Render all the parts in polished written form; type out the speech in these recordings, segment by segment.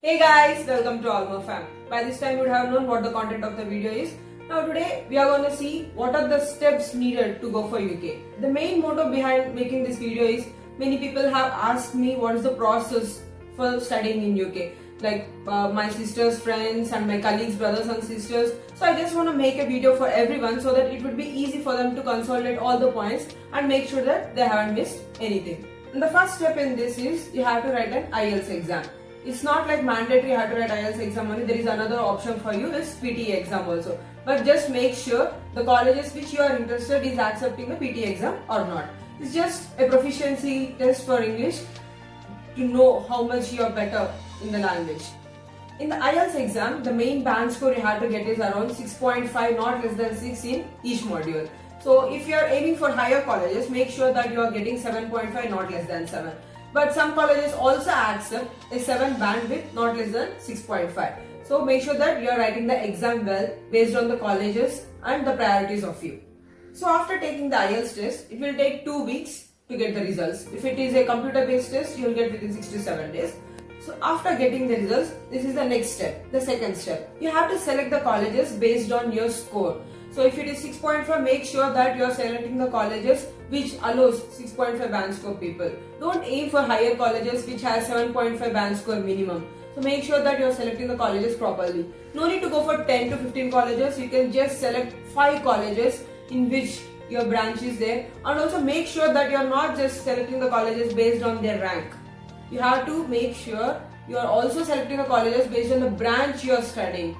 Hey guys, welcome to Alma Fam. By this time you would have known what the content of the video is. Now today we are going to see what are the steps needed to go for UK. The main motto behind making this video is many people have asked me what is the process for studying in UK. Like my sister's friends and my colleagues, brothers and sisters. So I just want to make a video for everyone so that it would be easy for them to consolidate all the points and make sure that they haven't missed anything. And the first step in this is you have to write an IELTS exam. It's not like mandatory you have to write IELTS exam only. There is another option for you is PTE exam also. But just make sure the colleges which you are interested is accepting the PTE exam or not. It's just a proficiency test for English to know how much you are better in the language. In the IELTS exam, the main band score you have to get is around 6.5, not less than 6 in each module. So if you are aiming for higher colleges, make sure that you are getting 7.5, not less than 7. But some colleges also accept a 7 band with not less than 6.5. So make sure that you are writing the exam well based on the colleges and the priorities of you. So after taking the IELTS test, it will take 2 weeks to get the results. If it is a computer based test, you will get within 6 to 7 days. So after getting the results, this is the next step, the second step. You have to select the colleges based on your score. So if it is 6.5, make sure that you are selecting the colleges which allows 6.5 band score people. Don't aim for higher colleges which has 7.5 band score minimum. So make sure that you are selecting the colleges properly. No need to go for 10 to 15 colleges. You can just select 5 colleges in which your branch is there. And also make sure that you are not just selecting the colleges based on their rank. You have to make sure you are also selecting the colleges based on the branch you are studying.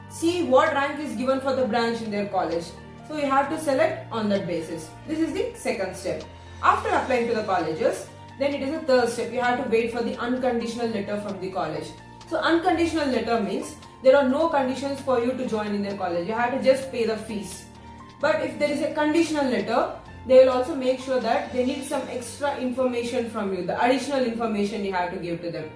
See what rank is given for the branch in their college. So you have to select on that basis. This is the second step. After applying to the colleges, then it is the third step. You have to wait for the unconditional letter from the college. So unconditional letter means there are no conditions for you to join in their college. You have to just pay the fees. But if there is a conditional letter, they will also make sure that they need some extra information from you, the additional information you have to give to them.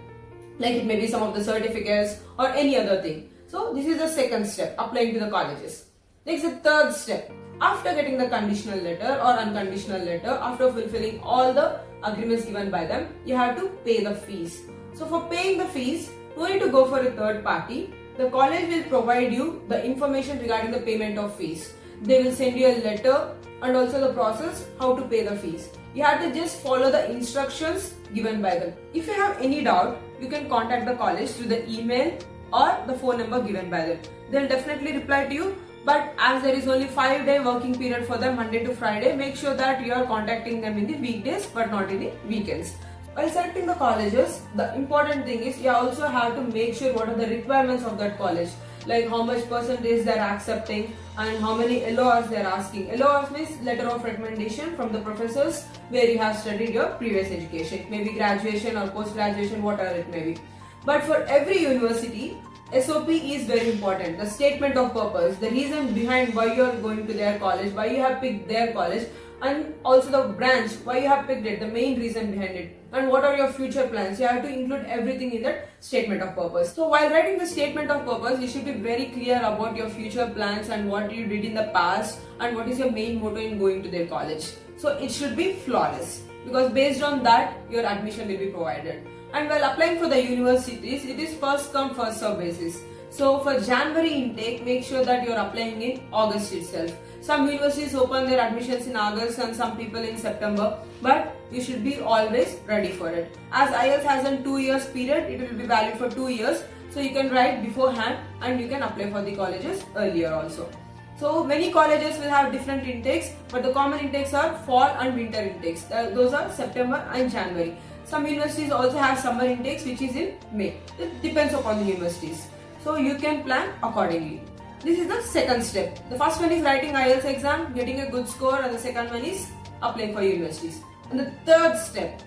Like it may be some of the certificates or any other thing. So this is the second step, applying to the colleges. Next, the third step. After getting the conditional letter or unconditional letter, after fulfilling all the agreements given by them, you have to pay the fees. So for paying the fees, no need to go for a third party. The college will provide you the information regarding the payment of fees. They will send you a letter and also the process how to pay the fees. You have to just follow the instructions given by them. If you have any doubt, you can contact the college through the email or the phone number given by them. They'll definitely reply to you, but as there is only 5-day working period for them, Monday to Friday, make sure that you are contacting them in the weekdays but not in the weekends. While selecting the colleges, the important thing is you also have to make sure what are the requirements of that college, like how much percentage they are accepting and how many LORs they are asking. LORs means letter of recommendation from the professors where you have studied your previous education, maybe graduation or post-graduation, whatever it may be. But for every university, SOP is very important. The statement of purpose, the reason behind why you are going to their college, why you have picked their college, and also the branch, why you have picked it, the main reason behind it, and what are your future plans. You have to include everything in that statement of purpose. So while writing the statement of purpose, you should be very clear about your future plans and what you did in the past and what is your main motto in going to their college. So it should be flawless because based on that, your admission will be provided. And while applying for the universities, it is first come first serve basis. So for January intake, make sure that you are applying in August itself. Some universities open their admissions in August and some people in September, but you should be always ready for it. As IELTS has a 2 years period, it will be valid for 2 years. So you can write beforehand and you can apply for the colleges earlier also. So many colleges will have different intakes, but the common intakes are fall and winter intakes. Those are September and January. Some universities also have summer intakes which is in May. It depends upon the universities. So you can plan accordingly. This is the second step. The first one is writing IELTS exam, getting a good score, and the second one is applying for universities. And the third step,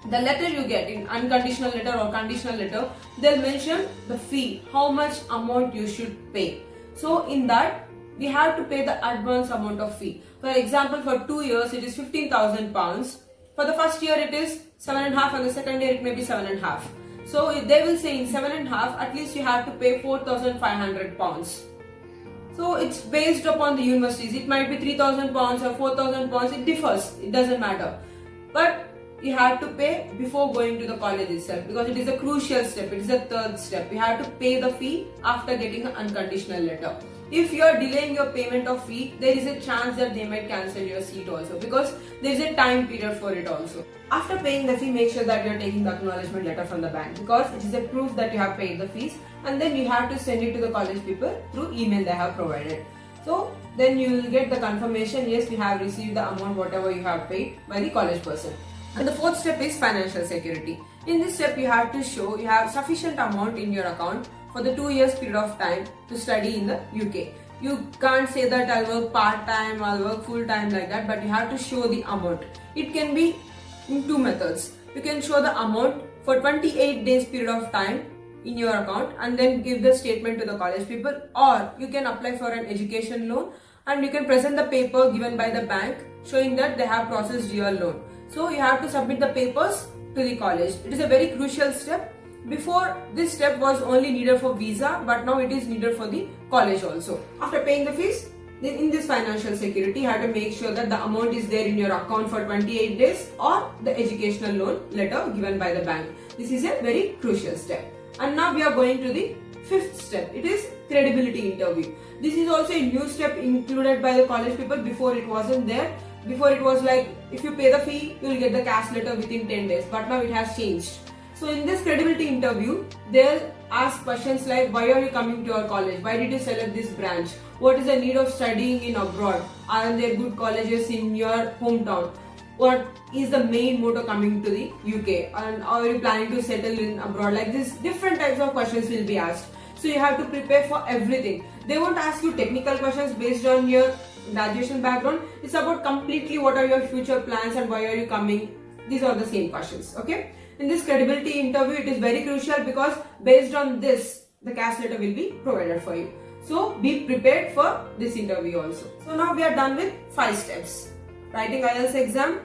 the letter you get in unconditional letter or conditional letter, they'll mention the fee, how much amount you should pay. So in that, we have to pay the advance amount of fee. For example, for 2 years, it is £15,000. For the first year, it is 7.5, and the second year, it may be 7.5. So they will say in 7.5, at least you have to pay £4,500. So it's based upon the universities. It might be £3,000 or £4,000. It differs. It doesn't matter. But you have to pay before going to the college itself, because it is a crucial step. It is the third step. You have to pay the fee after getting an unconditional letter. If you are delaying your payment of fee, there is a chance that they might cancel your seat also, because there is a time period for it also. After paying the fee, make sure that you are taking the acknowledgement letter from the bank, because it is a proof that you have paid the fees, and then you have to send it to the college people through email they have provided. So then you will get the confirmation, yes, we have received the amount whatever you have paid by the college person. And the fourth step is financial security. In this step, you have to show you have sufficient amount in your account for the 2 years period of time to study in the UK. You can't say that I'll work part-time, I'll work full-time like that, but you have to show the amount. It can be in two methods. You can show the amount for 28 days period of time in your account and then give the statement to the college people, or you can apply for an education loan and you can present the paper given by the bank showing that they have processed your loan. So you have to submit the papers to the college. It is a very crucial step. Before, this step was only needed for visa, but now it is needed for the college also. After paying the fees, then in this financial security, you have to make sure that the amount is there in your account for 28 days or the educational loan letter given by the bank. This is a very crucial step. And now we are going to the fifth step. It is credibility interview. This is also a new step included by the college people. Before it wasn't there. Before it was like, if you pay the fee, you will get the cash letter within 10 days. But now it has changed. So in this credibility interview, they'll ask questions like, why are you coming to our college? Why did you select this branch? What is the need of studying in abroad? Are there good colleges in your hometown? What is the main motto coming to the UK? And are you planning to settle in abroad? Like this, different types of questions will be asked. So you have to prepare for everything. They won't ask you technical questions based on your graduation background. It's about completely what are your future plans and why are you coming. These are the same questions, okay? In this credibility interview, it is very crucial because based on this, the cash letter will be provided for you. So be prepared for this interview also. So now we are done with 5 steps. Writing IELTS exam,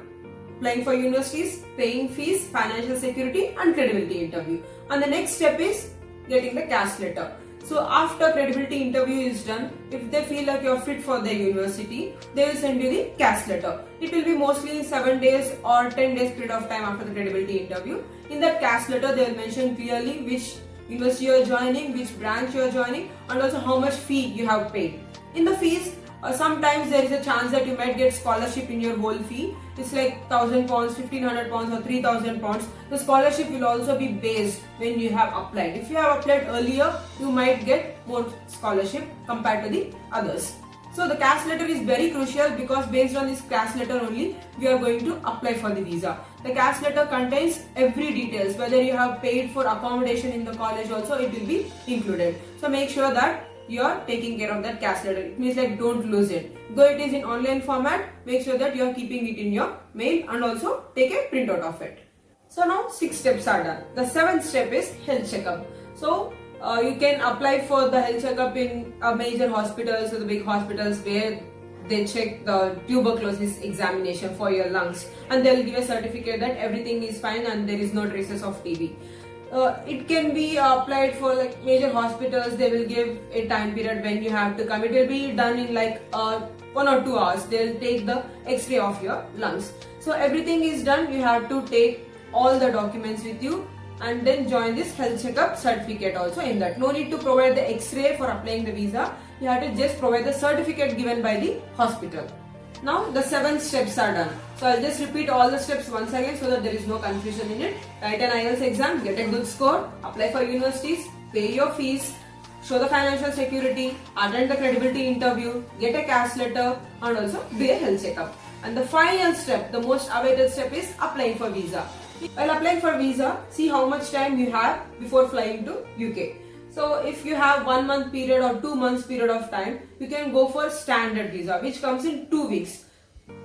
applying for universities, paying fees, financial security and credibility interview. And the next step is getting the cash letter. So after credibility interview is done, if they feel like you're fit for the university, they will send you the cash letter. It will be mostly in 7 days or 10 days period of time after the credibility interview. In that cash letter, they will mention clearly which university you are joining, which branch you are joining, and also how much fee you have paid. In the fees, sometimes there is a chance that you might get scholarship in your whole fee. It's like £1,000, £1,500 or £3,000. The scholarship will also be based when you have applied. If you have applied earlier, you might get more scholarship compared to the others. So the cash letter is very crucial because based on this cash letter only, we are going to apply for the visa. The cash letter contains every details, whether you have paid for accommodation in the college also, it will be included. So make sure that you are taking care of that cash letter. It means like don't lose it. Though it is in online format, make sure that you are keeping it in your mail and also take a printout of it. So now 6 steps are done. The 7th step is health checkup. So you can apply for the health checkup in major hospitals or the big hospitals where they check the tuberculosis examination for your lungs and they will give a certificate that everything is fine and there is no traces of TB. It can be applied for like major hospitals. They will give a time period when you have to come. It will be done in like 1 or 2 hours. They'll take the x-ray of your lungs. So everything is done. You have to take all the documents with you and then join this health checkup certificate also in that. No need to provide the x-ray for applying the visa. You have to just provide the certificate given by the hospital. Now the 7 steps are done. So I'll just repeat all the steps once again so that there is no confusion in it. Write an IELTS exam, get a good score, apply for universities, pay your fees, show the financial security, attend the credibility interview, get a cash letter and also do a health checkup. And the final step, the most awaited step is applying for visa. While applying for visa, see how much time you have before flying to UK. So if you have 1 month period or 2 months period of time, you can go for standard visa which comes in 2 weeks.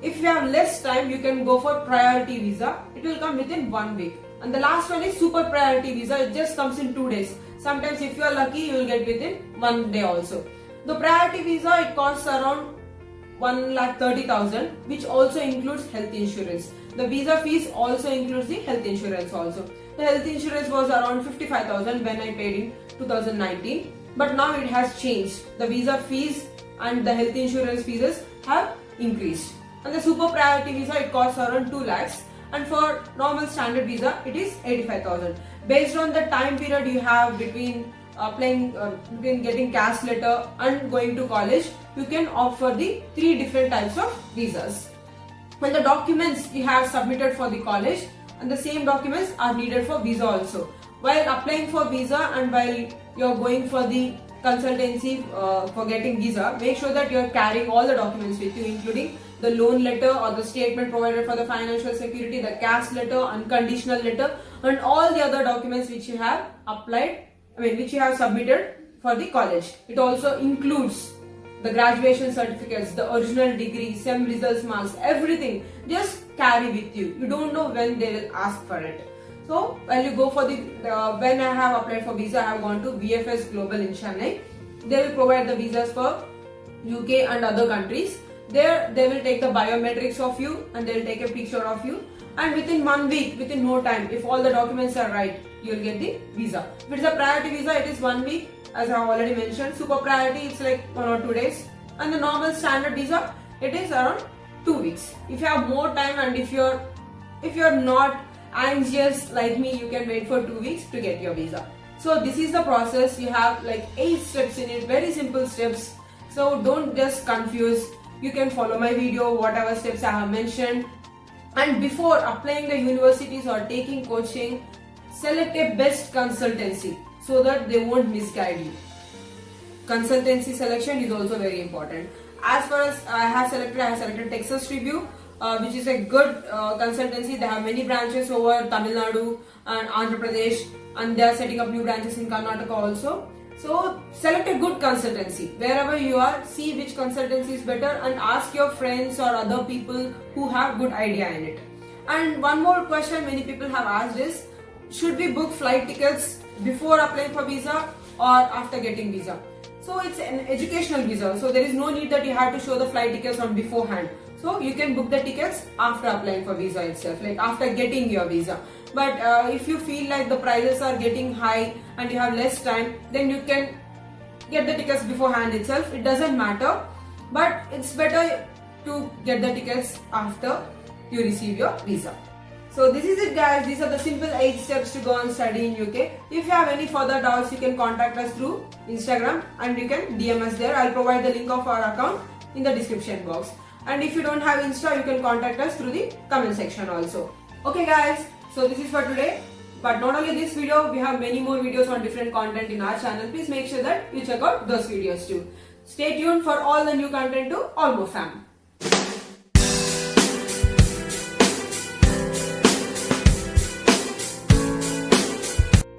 If you have less time, you can go for priority visa. It will come within 1 week. And the last one is super priority visa. It just comes in 2 days. Sometimes if you are lucky, you will get within 1 day also. The priority visa, it costs around 1,30,000, which also includes health insurance. The visa fees also includes the health insurance also. The health insurance was around 55,000 when I paid in 2019, but now it has changed. The visa fees and the health insurance fees have increased. And the super priority visa, it costs around 2 lakhs and for normal standard visa it is 85,000. Based on the time period you have between between getting caste letter and going to college, you can opt for the 3 different types of visas. When the documents you have submitted for the college and the same documents are needed for visa also. While applying for visa and while you are going for the consultancy for getting visa, make sure that you are carrying all the documents with you, including the loan letter or the statement provided for the financial security, the caste letter, unconditional letter, and all the other documents which you have which you have submitted for the college. It also includes the graduation certificates, the original degree, SEM results marks, everything. Just carry with you. You don't know when they will ask for it. So when you go for when I have applied for visa, I have gone to VFS Global in Chennai. They will provide the visas for UK and other countries. There they will take the biometrics of you and they will take a picture of you. And within 1 week, within no time, if all the documents are right, you will get the visa. If it's a priority visa, it is 1 week, as I have already mentioned. Super priority, it's like 1 or 2 days. And the normal standard visa, it is around 2 weeks. If you have more time and if you're not anxious like me, you can wait for 2 weeks to get your visa. So this is the process. You have like 8 steps in it, very simple steps. So don't just confuse. You can follow my video, whatever steps I have mentioned. And before applying the universities or taking coaching, select a best consultancy so that they won't misguide you. Consultancy selection is also very important. As far as I have selected Texas Review, which is a good consultancy. They have many branches over Tamil Nadu and Andhra Pradesh, and they are setting up new branches in Karnataka also. So select a good consultancy. Wherever you are, see which consultancy is better and ask your friends or other people who have good idea in it. And one more question many people have asked is, should we book flight tickets before applying for visa or after getting visa? So it's an educational visa, so there is no need that you have to show the flight tickets on beforehand. So you can book the tickets after applying for visa itself, like after getting your visa. But if you feel like the prices are getting high and you have less time, then you can get the tickets beforehand itself. It doesn't matter, but it's better to get the tickets after you receive your visa. So this is it guys, these are the simple 8 steps to go and study in UK. If you have any further doubts, you can contact us through Instagram and you can DM us there. I'll provide the link of our account in the description box. And if you don't have Insta, you can contact us through the comment section also. Okay guys, so this is for today. But not only this video, we have many more videos on different content in our channel. Please make sure that you check out those videos too. Stay tuned for all the new content to Almo Fam.